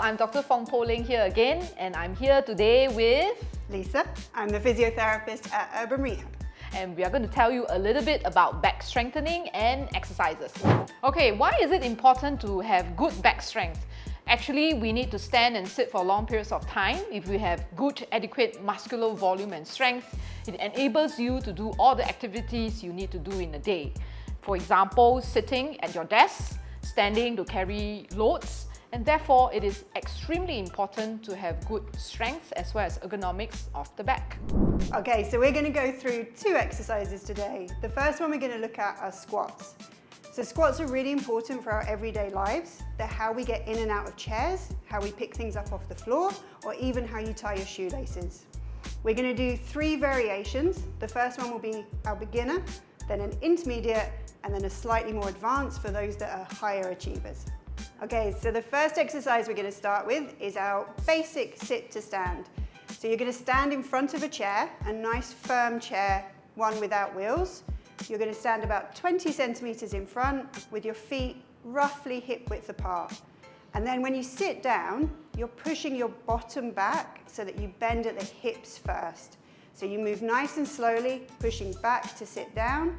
I'm Dr. Fong Ling here again, and I'm here today with Lisa. I'm the physiotherapist at UrbanRehab. And we are going to tell you a little bit about back strengthening and exercises. Okay, why is it important to have good back strength? Actually, we need to stand and sit for long periods of time. If we have good, adequate muscular volume and strength, it enables you to do all the activities you need to do in a day. For example, sitting at your desk, standing to carry loads, and therefore it is extremely important to have good strength as well as ergonomics of the back. Okay, so we're going to go through two exercises today. The first one we're going to look at are squats. So squats are really important for our everyday lives. They're how we get in and out of chairs, how we pick things up off the floor, or even how you tie your shoelaces. We're going to do 3 variations. The first one will be our beginner, then an intermediate, and then a slightly more advanced for those that are higher achievers. Okay, so the first exercise we're going to start with is our basic sit to stand. So you're going to stand in front of a chair, a nice firm chair, one without wheels. You're going to stand about 20 centimeters in front with your feet roughly hip width apart. And then when you sit down, you're pushing your bottom back so that you bend at the hips first. So you move nice and slowly, pushing back to sit down,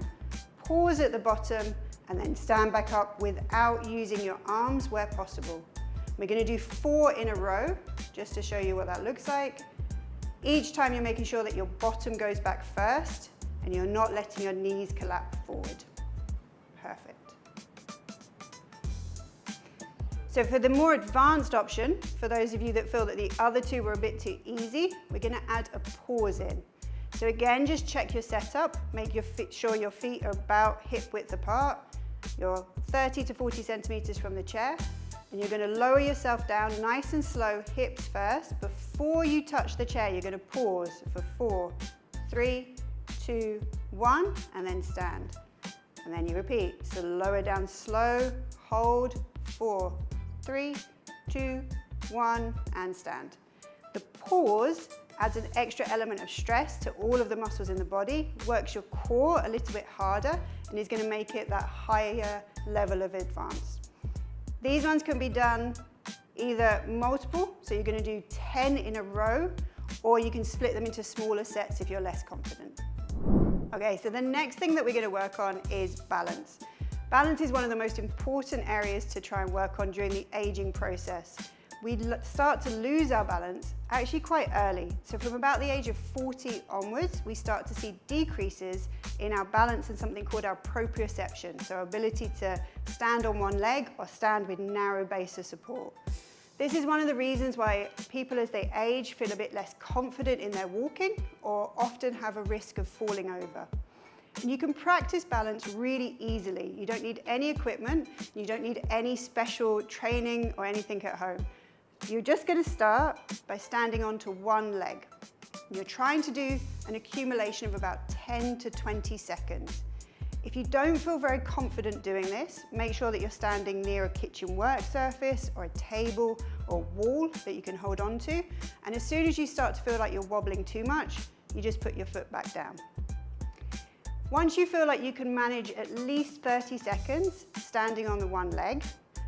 pause at the bottom, and then stand back up without using your arms where possible. We're going to do 4 in a row, just to show you what that looks like. Each time you're making sure that your bottom goes back first, and you're not letting your knees collapse forward. Perfect. So for the more advanced option, for those of you that feel that the other 2 were a bit too easy, we're going to add a pause in. So again, just check your setup, make sure your feet are about hip width apart. You're 30 to 40 centimeters from the chair, and you're going to lower yourself down nice and slow, hips first. Before you touch the chair, you're going to pause for 4, 3, 2, 1, and then stand. And then you repeat. So lower down slow, hold, 4, 3, 2, 1, and stand. The pause adds an extra element of stress to all of the muscles in the body, works your core a little bit harder, and is going to make it that higher level of advance. These ones can be done either multiple, so you're going to do 10 in a row, or you can split them into smaller sets if you're less confident. Okay, so the next thing that we're going to work on is balance. Balance is one of the most important areas to try and work on during the aging process. We start to lose our balance actually quite early. So from about the age of 40 onwards, we start to see decreases in our balance and something called our proprioception, so our ability to stand on one leg or stand with narrow base of support. This is one of the reasons why people as they age feel a bit less confident in their walking or often have a risk of falling over. And you can practice balance really easily. You don't need any equipment, you don't need any special training or anything at home. You're just going to start by standing onto one leg. You're trying to do an accumulation of about 10 to 20 seconds. If you don't feel very confident doing this, make sure that you're standing near a kitchen work surface or a table or wall that you can hold on to. And as soon as you start to feel like you're wobbling too much, you just put your foot back down. Once you feel like you can manage at least 30 seconds standing on the one leg,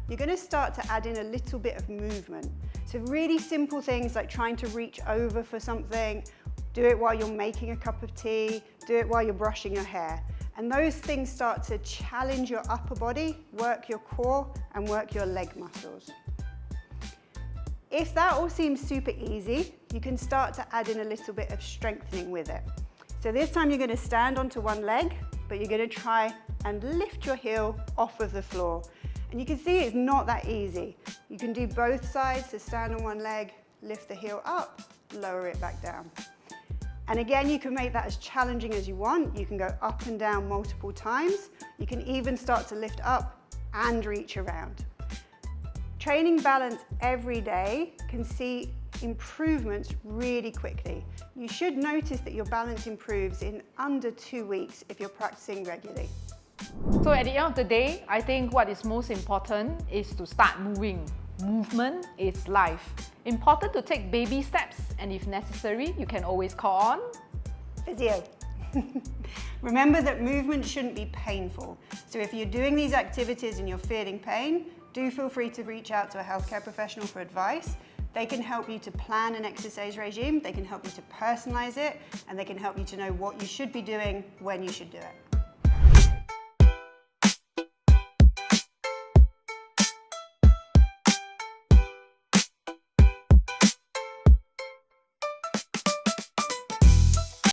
you're going to start to add in a little bit of movement. So really simple things like trying to reach over for something, do it while you're making a cup of tea, do it while you're brushing your hair. And those things start to challenge your upper body, work your core, and work your leg muscles. If that all seems super easy, you can start to add in a little bit of strengthening with it. So this time you're going to stand onto one leg, but you're going to try and lift your heel off of the floor. And you can see it's not that easy. You can do both sides, so stand on one leg, lift the heel up, lower it back down. And again, you can make that as challenging as you want. You can go up and down multiple times. You can even start to lift up and reach around. Training balance every day can see improvements really quickly. You should notice that your balance improves in under 2 weeks if you're practicing regularly. So at the end of the day, I think what is most important is to start moving. Movement is life. Important to take baby steps, and if necessary, you can always call on physio. Remember that movement shouldn't be painful. So if you're doing these activities and you're feeling pain, do feel free to reach out to a healthcare professional for advice. They can help you to plan an exercise regime, they can help you to personalize it, and they can help you to know what you should be doing when you should do it.